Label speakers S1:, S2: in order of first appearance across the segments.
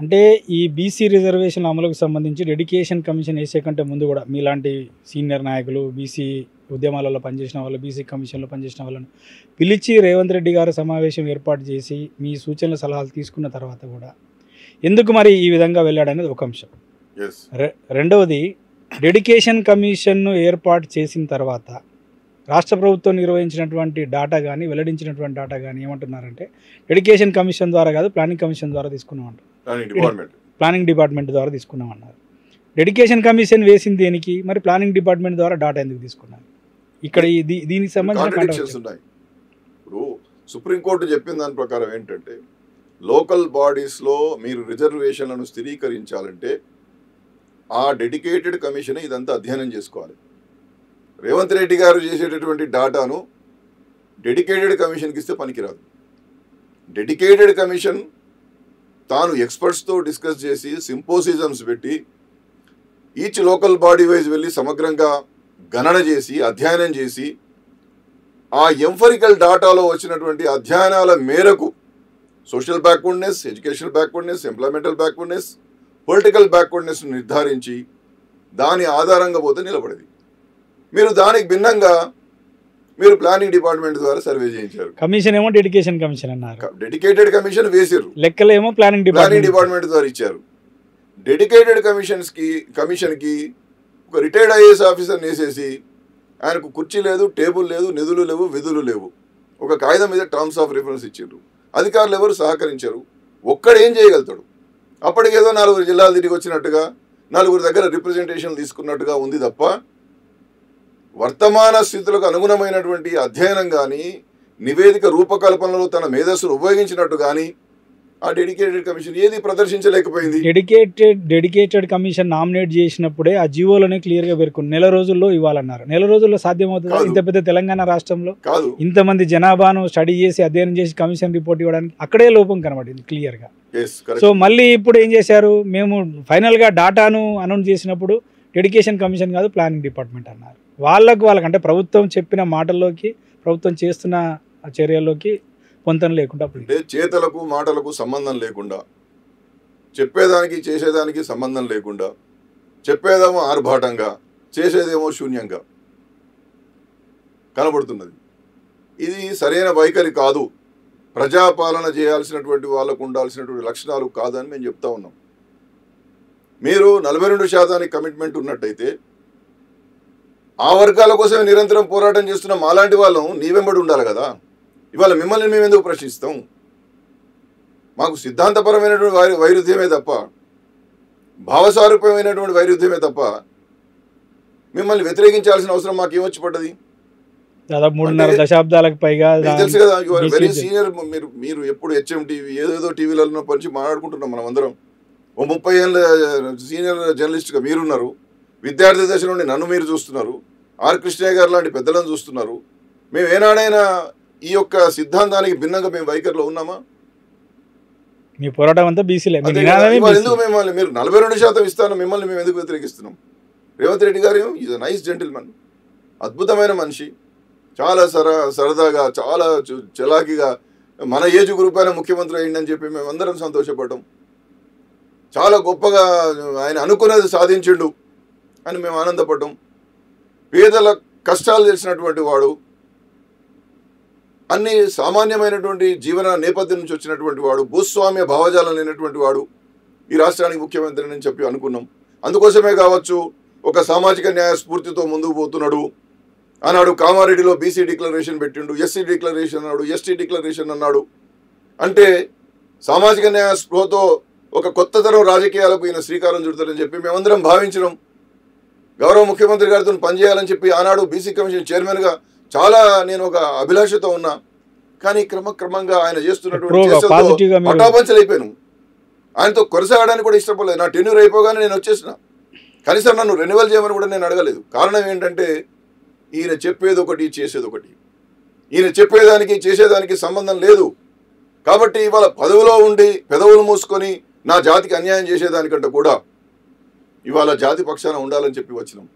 S1: అంటే ఈ BC reservation అమలుకు సంబంధించి డెడికేషన్ కమిషన్ వేసే కంటే ముందు కూడా మీలాంటి సీనియర్ నాయకులు, బీసీ ఉద్యమాలలో పనిచేసిన వాళ్ళు, బీసీ కమిషన్లో పనిచేసిన వాళ్ళను పిలిచి రేవంత్ రెడ్డి గారు సమావేశం ఏర్పాటు చేసి మీ సూచనల సలహాలు తీసుకున్న తర్వాత కూడా ఎందుకు మరి ఈ విధంగా వెళ్ళాడనేది ఒక అంశం. రెండవది, డెడికేషన్ కమిషన్ను ఏర్పాటు చేసిన తర్వాత రాష్ట్ర ప్రభుత్వం నిర్వహించినటువంటి డాటా కానీ, వెల్లడించినటువంటి డాటా కానీ ఏమంటున్నారంటే డెడికేషన్ కమిషన్ ద్వారా కాదు, ప్లానింగ్ కమిషన్ ద్వారా తీసుకున్నామంటారు. ప్లానింగ్ డిపార్ట్మెంట్ ద్వారా తీసుకున్నామన్నారు. డెడికేషన్ కమిషన్ వేసింది దేనికి, మరి ప్లానింగ్ డిపార్ట్మెంట్ ద్వారా డాటా ఎందుకు తీసుకున్నారు? ఇక్కడ దీనికి సంబంధించిన
S2: ఇప్పుడు సుప్రీంకోర్టు చెప్పిన దాని ప్రకారం ఏంటంటే, లోకల్ బాడీస్లో మీరు రిజర్వేషన్లను స్థిరీకరించాలంటే ఆ డెడికేటెడ్ కమిషన్ ఇదంతా అధ్యయనం చేసుకోవాలి. రేవంత్ రెడ్డి గారు చేసేటటువంటి డాటాను డెడికేటెడ్ కమిషన్కి ఇస్తే పనికిరాదు. డెడికేటెడ్ కమిషన్ తాను ఎక్స్పర్ట్స్తో డిస్కస్ చేసి సింపోసిజమ్స్ పెట్టి ఈచ్ లోకల్ బాడీ వైజ్ వెళ్ళి సమగ్రంగా గణన చేసి అధ్యయనం చేసి ఆ ఎంఫరికల్ డాటాలో వచ్చినటువంటి అధ్యయనాల మేరకు social backwardness, educational backwardness, employmental backwardness, political backwardness నిర్ధారించి దాని ఆధారంగా పోతే నిలబడేది. మీరు దానికి భిన్నంగా మీరు ప్లానింగ్ డిపార్ట్మెంట్ ద్వారా సర్వే చేయించారు.
S1: కమిషన్ ఏమో డెడికేషన్ కమిషన్ అన్నారు,
S2: డెడికేటెడ్ కమిషన్ వేసారు,
S1: లెక్కలేమో ప్లానింగ్
S2: డిపార్ట్మెంట్ ద్వారా ఇచ్చారు. డెడికేటెడ్ కమిషన్కి ఒక రిటైర్డ్ ఐఏఎస్ ఆఫీసర్ని వేసేసి ఆయనకు కుర్చీ లేదు, టేబుల్ లేదు, నిధులు లేవు, విధులు లేవు, ఒక కాగితం మీద టర్మ్స్ ఆఫ్ రిఫరెన్స్ ఇచ్చారు. అధికారులు ఎవరు సహకరించారు. ఒక్కడు ఏం చేయగలుగుతాడు? అప్పటికేదో 4 జిల్లాలు తిరిగి వచ్చినట్టుగా, 4 దగ్గర రిప్రజెంటేషన్ తీసుకున్నట్టుగా ఉంది తప్ప వర్తమాన స్థితులకు అనుగుణమైనటువంటి అధ్యయనం కానీ, నివేదిక రూపకల్పనలో తన మేధస్సును ఉపయోగించినట్టు కానీ ఆ డెడికేటెడ్ కమిషన్ ఏది ప్రదర్శించలేకపోయింది.
S1: డెడికేటెడ్ కమిషన్ నామినేట్ చేసినప్పుడే ఆ జీవోలోనే క్లియర్గా పేర్కొంది 4 రోజుల్లో ఇవ్వాలన్నారు. 4 రోజుల్లో సాధ్యమవుతుందా? ఇంత పెద్ద తెలంగాణ రాష్ట్రంలో
S2: కాదు,
S1: ఇంతమంది జనాభాను స్టడీ చేసి అధ్యయనం చేసి కమిషన్ రిపోర్ట్ ఇవ్వడానికి అక్కడే లోపం కనబడింది క్లియర్గా. సో మళ్ళీ ఇప్పుడు ఏం చేశారు, మేము ఫైనల్గా డాటాను అనౌన్స్ చేసినప్పుడు డెడికేషన్ కమిషన్ కాదు ప్లానింగ్ డిపార్ట్మెంట్ అన్నారు. వాళ్ళకంటే ప్రభుత్వం చెప్పిన మాటల్లోకి, ప్రభుత్వం చేస్తున్న చర్యల్లోకి పొంతన లేకుండా,
S2: అంటే చేతలకు మాటలకు సంబంధం లేకుండా, చెప్పేదానికి చేసేదానికి సంబంధం లేకుండా, చెప్పేదేమో ఆర్భాటంగా, చేసేదేమో శూన్యంగా కనబడుతున్నది. ఇది సరైన వైఖరి కాదు. ప్రజాపాలన చేయాల్సినటువంటి వాళ్ళకు ఉండాల్సినటువంటి లక్షణాలు కాదని మేము చెప్తా ఉన్నాం. మీరు 42% కమిట్మెంట్ ఉన్నట్టయితే ఆ వర్గాల కోసమే నిరంతరం పోరాటం చేస్తున్న మాలాంటి వాళ్ళం నీ వెంబడి ఉండాలి కదా. ఇవాళ మిమ్మల్ని మేము ఎందుకు ప్రశ్నిస్తాం? మాకు సిద్ధాంతపరమైనటువంటి వైరుధ్యమే తప్ప, భావస్వరూపమైనటువంటి వైరుధ్యమే తప్ప మిమ్మల్ని వ్యతిరేకించాల్సిన అవసరం మాకు ఏమొచ్చి పడ్డది?
S1: దాదాపు 3.5 దశాబ్దాలకు పైగా
S2: తెలుసు కదా. Very senior. మీరు ఎప్పుడు హెచ్ఎం టీవీ ఏదేదో టీవీలలో పంచి మాట్లాడుకుంటున్నాం మనం అందరం. 30 ఏళ్ళ సీనియర్ జర్నలిస్ట్గా మీరున్నారు. విద్యార్థి దశ నుండి నన్ను మీరు చూస్తున్నారు. ఆర్ కృష్ణయ్య గారు లాంటి పెద్దలను చూస్తున్నారు. మేము ఏనాడైనా ఈ యొక్క సిద్ధాంతానికి భిన్నంగా మేము వైఖరిలో ఉన్నామా?
S1: మీ పోరాటం అంతా బీసీలే.
S2: ఎందుకు మిమ్మల్ని మీరు 42% ఇస్తాను, మిమ్మల్ని మేము ఎందుకు వ్యతిరేకిస్తున్నాం? రేవంత్ రెడ్డి గారు ఈజ్ అ నైస్ జెంటిల్మన్, అద్భుతమైన మనిషి, చాలా సరదాగా, చాలా చలాకీగా మన ఏజ్ గ్రూప్ అయినా ముఖ్యమంత్రి అయ్యిందని చెప్పి మేము అందరం సంతోషపడ్డాం. చాలా గొప్పగా ఆయన అనుకున్నది సాధించిండు అని మేము ఆనందపడ్డాం. పేదల కష్టాలు తెలిసినటువంటి వాడు, అన్ని సామాన్యమైనటువంటి జీవన నేపథ్యం నుంచి వచ్చినటువంటి వాడు, భూస్వామ్య భావజాలం లేనటువంటి వాడు ఈ రాష్ట్రానికి ముఖ్యమంత్రి అని చెప్పి అనుకున్నాం. అందుకోసమే కావచ్చు ఒక సామాజిక న్యాయ స్ఫూర్తితో ముందుకు పోతున్నాడు. ఆనాడు కామారెడ్డిలో బీసీ డిక్లరేషన్ పెట్టిండు, ఎస్సీ డిక్లరేషన్ అన్నాడు, ఎస్టీ డిక్లరేషన్ అన్నాడు. అంటే సామాజిక న్యాయ స్పృహతో ఒక కొత్త తరం రాజకీయాలకు ఈయన శ్రీకారం చుడతారని చెప్పి మేమందరం భావించినాం. గౌరవ ముఖ్యమంత్రి గారితో పనిచేయాలని చెప్పి ఆనాడు బీసీ కమిషన్ చైర్మన్గా చాలా నేను ఒక అభిలాషతో ఉన్నా. కానీ క్రమంగా ఆయన చేస్తున్నటువంటి పటాపంచలైపోయాను. ఆయనతో కొనసాగడానికి కూడా ఇష్టపడలేదు. నా టెన్యూర్ అయిపోగానే నేను వచ్చేసిన. కనీసం నన్ను రెన్యువల్ చేయమని కూడా నేను అడగలేదు. కారణం ఏంటంటే ఈయన చెప్పేది ఒకటి, చేసేది ఒకటి. ఈయన చెప్పేదానికి చేసేదానికి సంబంధం లేదు. కాబట్టి ఇవాళ పదవిలో ఉండి పెదవులు మూసుకొని నా జాతికి అన్యాయం చేసేదానికంటే కూడా ఇవాళ జాతి పక్షాన ఉండాలని చెప్పి వచ్చినాం.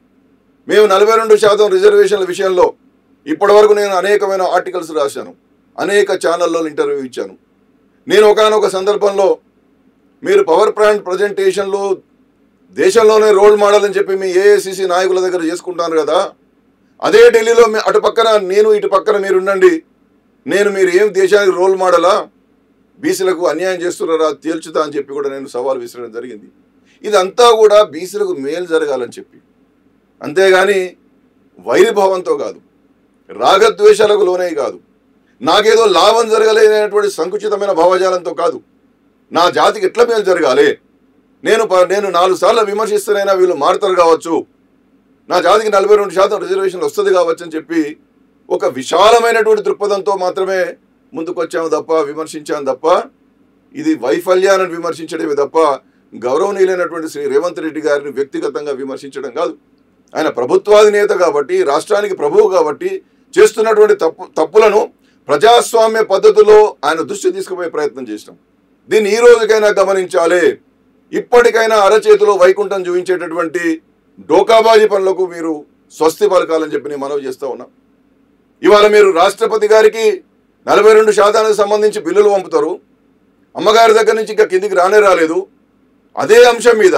S2: మేము 42% రిజర్వేషన్ల విషయంలో ఇప్పటి వరకు నేను అనేకమైన ఆర్టికల్స్ రాశాను, అనేక ఛానల్లో ఇంటర్వ్యూ ఇచ్చాను. నేను ఒకానొక సందర్భంలో మీరు పవర్ ప్లాంట్ ప్రజెంటేషన్లో దేశంలోనే రోల్ మోడల్ అని చెప్పి మీ ఏఐసిసి నాయకుల దగ్గర చేసుకుంటాను కదా, అదే ఢిల్లీలో అటు పక్కన నేను ఇటు పక్కన మీరు ఉండండి, మీరు ఏం దేశానికి రోల్ మోడలా, బీసీలకు అన్యాయం చేస్తున్నారా తేల్చుతా అని చెప్పి కూడా నేను సవాల్ విసరడం జరిగింది. ఇదంతా కూడా బీసీలకు మేలు జరగాలని చెప్పి, అంతేగాని వైరిభావంతో కాదు, రాగద్వేషాలకు లోనే కాదు, నాకేదో లాభం జరగలేనటువంటి సంకుచితమైన భావజాలంతో కాదు, నా జాతికి ఎట్లా మేలు జరగాలి, నేను 4 సార్లు విమర్శిస్తేనైనా వీళ్ళు మారుతారు కావచ్చు, నా జాతికి 42% రిజర్వేషన్లు వస్తుంది కావచ్చు అని చెప్పి ఒక విశాలమైనటువంటి దృక్పథంతో మాత్రమే ముందుకొచ్చాము తప్ప, విమర్శించాము తప్ప, ఇది వైఫల్యాన్ని విమర్శించడమే తప్ప గౌరవనీయులైనటువంటి శ్రీ రేవంత్ రెడ్డి గారిని వ్యక్తిగతంగా విమర్శించడం కాదు. ఆయన ప్రభుత్వాధినేత కాబట్టి, రాష్ట్రానికి ప్రభువు కాబట్టి చేస్తున్నటువంటి తప్పులను ప్రజాస్వామ్య పద్ధతిలో ఆయన దృష్టి తీసుకుపోయే ప్రయత్నం చేసినాం. దీన్ని ఈ రోజుకైనా గమనించాలి. ఇప్పటికైనా అరచేతిలో వైకుంఠం చూపించేటటువంటి డోకాబాజీ పనులకు మీరు స్వస్తి పలకాలని చెప్పి నేను మనవి చేస్తూ ఉన్నా. ఇవాళ మీరు రాష్ట్రపతి గారికి 42% సంబంధించి బిల్లులు పంపుతారు, అమ్మగారి దగ్గర నుంచి ఇంకా కిందికి రాలేదు. అదే అంశం మీద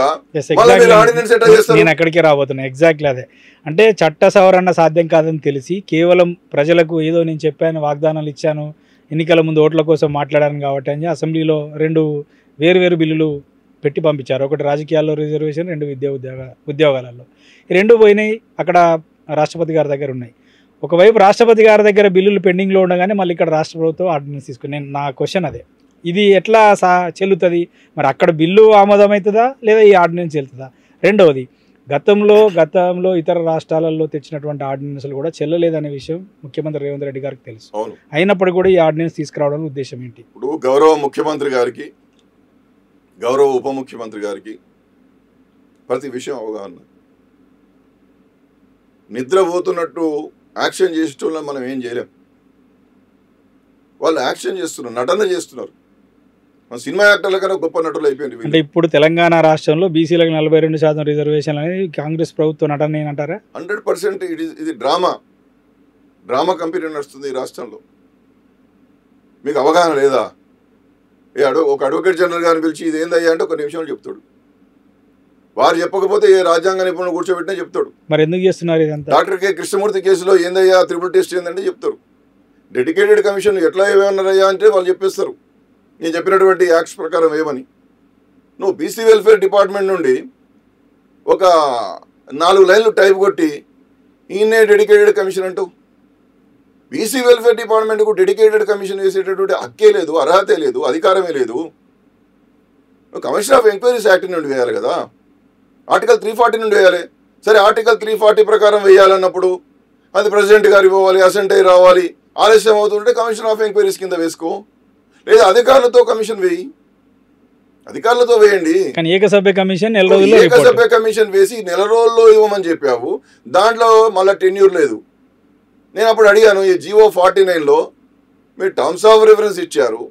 S1: నేను ఎక్కడికి రాబోతున్నా, ఎగ్జాక్ట్లీ అదే. అంటే చట్ట సవరణ సాధ్యం కాదని తెలిసి కేవలం ప్రజలకు ఏదో నేను చెప్పాను, వాగ్దానాలు ఇచ్చాను, ఎన్నికల ముందు ఓట్ల కోసం మాట్లాడాను కాబట్టి అని అసెంబ్లీలో 2 వేరు బిల్లులు పెట్టి పంపించారు. ఒకటి రాజకీయాల్లో రిజర్వేషన్, 2 ఉద్యోగాలలో. ఈ 2 పోయినాయి, అక్కడ రాష్ట్రపతి గారి దగ్గర ఉన్నాయి. ఒకవైపు రాష్ట్రపతి గారి దగ్గర బిల్లులు పెండింగ్లో ఉండగానే మళ్ళీ ఇక్కడ రాష్ట్ర ప్రభుత్వం ఆర్డినెన్స్ తీసుకుని, నా క్వశ్చన్ అదే, ఇది ఎట్లా చెల్లుతుంది మరి? అక్కడ బిల్లు ఆమోదమవుతుందా లేదా ఈ ఆర్డినెన్స్ వెళ్తుందా? రెండవది, గతంలో ఇతర రాష్ట్రాలలో తెచ్చినటువంటి ఆర్డినెన్స్లు కూడా చెల్లలేదనే విషయం ముఖ్యమంత్రి రేవంత్ రెడ్డి గారికి తెలుసు. అయినప్పుడు కూడా ఈ ఆర్డినెన్స్ తీసుకురావడానికి ఉద్దేశం ఏంటి?
S2: ఇప్పుడు గౌరవ ముఖ్యమంత్రి గారికి, గౌరవ ఉప ముఖ్యమంత్రి గారికి ప్రతి విషయం అవగాహన. నిద్రపోతున్నట్టు యాక్షన్ చేసేటోళ్ళని మనం ఏం చేయలేం. వాళ్ళు యాక్షన్ చేస్తున్నారు, నటన చేస్తున్నారు. సినిమా యాక్టర్ల కన్నా గొప్ప నటులు అయిపోయింది.
S1: అంటే ఇప్పుడు తెలంగాణ రాష్ట్రంలో బీసీలకు 42% రిజర్వేషన్ అనేది కాంగ్రెస్ ప్రభుత్వం నటన అంటారా?
S2: 100% ఇది డ్రామా కంపెనీ నడుస్తుంది ఈ రాష్ట్రంలో. మీకు అవగాహన లేదా? ఒక అడ్వకేట్ జనరల్ గారిని పిలిచి ఇది ఏందయ్యా అంటే 1 నిమిషంలో చెప్తాడు. వారు చెప్పకపోతే ఏ రాజ్యాంగ నిపుణులు కూర్చోబెట్టినా చెప్తాడు.
S1: మరి ఎందుకు చేస్తున్నారు ఇదంతా?
S2: డాక్టర్ కె కృష్ణమూర్తి కేసులో ఏందయ్యా త్రిపుల్ టెస్ట్ ఏందంటే చెప్తారు. డెడికేటెడ్ కమిషన్ ఎట్లా ఏమన్నారయ్యా అంటే వాళ్ళు చెప్పేస్తారు నేను చెప్పినటువంటి యాక్ట్స్ ప్రకారం ఏమని. నువ్వు బీసీ వెల్ఫేర్ డిపార్ట్మెంట్ నుండి ఒక 4 లైన్లు టైప్ కొట్టి ఈయనే డెడికేటెడ్ కమిషన్ అంటూ, బీసీ వెల్ఫేర్ డిపార్ట్మెంట్కు డెడికేటెడ్ కమిషన్ వేసేటటువంటి హక్కే లేదు, అర్హతే లేదు, అధికారమే లేదు. నువ్వు కమిషన్ ఆఫ్ ఎంక్వైరీస్ యాక్ట్ నుండి వేయాలి కదా, ఆర్టికల్ 340 నుండి వేయాలి. సరే, ఆర్టికల్ 340 ప్రకారం వేయాలన్నప్పుడు అది ప్రెసిడెంట్ గారు ఇవ్వాలి, అసెంట్ అయి రావాలి, ఆలస్యం అవుతుంటే కమిషన్ ఆఫ్ ఎంక్వైరీస్ కింద వేసుకో, లేదా అధికారులతో కమిషన్ వేయి, అధికారులతో వేయండి.
S1: ఏకసభ్య కమిషన్
S2: వేసి 1 రోజుల్లో ఇవ్వమని చెప్పావు, దాంట్లో మళ్ళీ టెన్యూర్ లేదు. నేను అప్పుడు అడిగాను, ఈ జీవో 49లో మీరు టర్మ్స్ ఆఫ్ రిఫరెన్స్ ఇచ్చారు,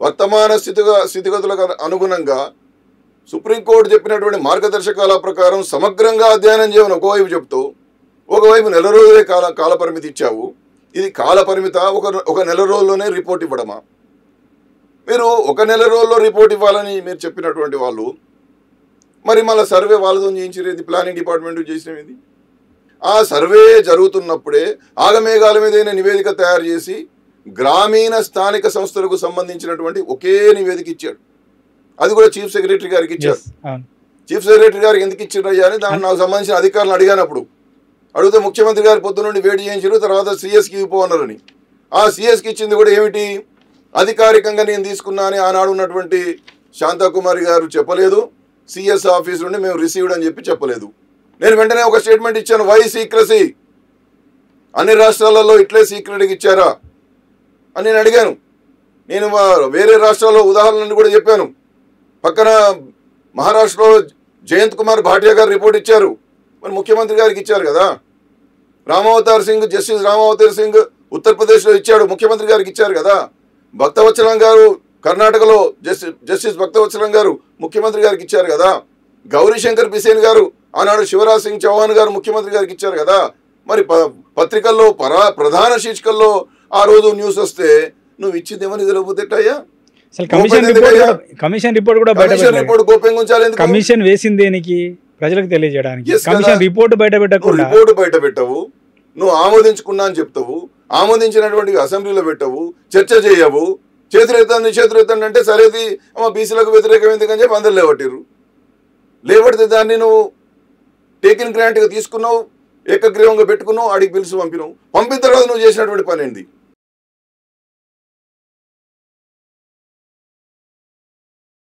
S2: వర్తమాన స్థితిగతులకు అనుగుణంగా సుప్రీంకోర్టు చెప్పినటువంటి మార్గదర్శకాల ప్రకారం సమగ్రంగా అధ్యయనం చేయమని ఒకవైపు చెప్తూ, ఒకవైపు 1 రోజులే కాలపరిమితి ఇచ్చావు. ఇది కాలపరిమిత ఒక 1 రోజుల్లోనే రిపోర్ట్ ఇవ్వడమా? మీరు ఒక 1 రోజుల్లో రిపోర్ట్ ఇవ్వాలని మీరు చెప్పినటువంటి వాళ్ళు మరి మళ్ళీ సర్వే వాళ్ళతో చేయించేది, ప్లానింగ్ డిపార్ట్మెంట్ చేసినది. ఆ సర్వే జరుగుతున్నప్పుడే ఆగమేఘాల మీద నివేదిక తయారు చేసి గ్రామీణ స్థానిక సంస్థలకు సంబంధించినటువంటి ఒకే నివేదిక ఇచ్చాడు. అది కూడా చీఫ్ సెక్రటరీ గారికి ఇచ్చారు. చీఫ్ సెక్రటరీ గారికి ఎందుకు ఇచ్చారయ్యా అని దానికి నాకు సంబంధించిన అధికారులను అడిగానప్పుడు, అడిగితే ముఖ్యమంత్రి గారి పొద్దు నుండి వేడి చేయించారు, తర్వాత సిఎస్కి ఇవ్వన్నారని. ఆ సిఎస్కి ఇచ్చింది కూడా ఏమిటి, అధికారికంగా నేను తీసుకున్నా అని ఆనాడు ఉన్నటువంటి శాంతాకుమారి గారు చెప్పలేదు, సిఎస్ ఆఫీస్ నుండి మేము రిసీవ్డ్ అని చెప్పలేదు. నేను వెంటనే ఒక స్టేట్మెంట్ ఇచ్చాను, వై సీక్రసీ, అన్ని రాష్ట్రాలలో ఇట్లే సీక్రెట్గా ఇచ్చారా అని నేను అడిగాను. నేను వేరే రాష్ట్రాల్లో ఉదాహరణలు కూడా చెప్పాను. పక్కన మహారాష్ట్రలో జయంత్ కుమార్ భాటియా గారు రిపోర్ట్ ఇచ్చారు, మరి ముఖ్యమంత్రి గారికి ఇచ్చారు కదా. జస్టిస్ రామావతార్ సింగ్ ఉత్తరప్రదేశ్లో ఇచ్చాడు, ముఖ్యమంత్రి గారికి ఇచ్చారు కదా. భక్తవత్సలం గారు కర్ణాటకలో జస్టిస్ భక్తవత్సలం గారు ముఖ్యమంత్రి గారికి ఇచ్చారు కదా. గౌరీశంకర్ బిసేన్ గారు ఆనాడు శివరాజ్ సింగ్ చౌహాన్ గారు ముఖ్యమంత్రి గారికి ఇచ్చారు కదా. మరి పత్రికల్లో ప్రధాన శీర్షికల్లో ఆ రోజు న్యూస్ వస్తే నువ్వు ఇచ్చింది ఏమని తెలియకపోతేటయ్యా?
S1: అసలు కమిషన్ రిపోర్ట్ కూడా
S2: కమిషన్ రిపోర్ట్ గోప్యంగా ఉంచాలి ఎందుకు?
S1: కమిషన్ వేసింది దేనికి? ప్రజలకు తెలియజేయడానికి.
S2: Yes
S1: కమిషన్
S2: కదా.
S1: రిపోర్ట్ బయట పెట్టకుండా
S2: రిపోర్ట్ బయట పెట్టవు, నువ్వు ఆమోదించుకున్నా అని చెప్తావు, ఆమోదించినటువంటి అసెంబ్లీలో పెట్టవు, చర్చ చేయవు, చేతులెత్తండి అంటే సరేది బీసీలకు వ్యతిరేకమైంది అని చెప్పి అందరు లేవట్టిర్రు. లేవడితే దాన్ని నువ్వు టేకిన్ గ్రాంట్గా తీసుకున్నావు, ఏకగ్రీవంగా పెట్టుకున్నావు, ఆడికి పిలిచి పంపిన తర్వాత నువ్వు చేసినటువంటి పని ఏంటి?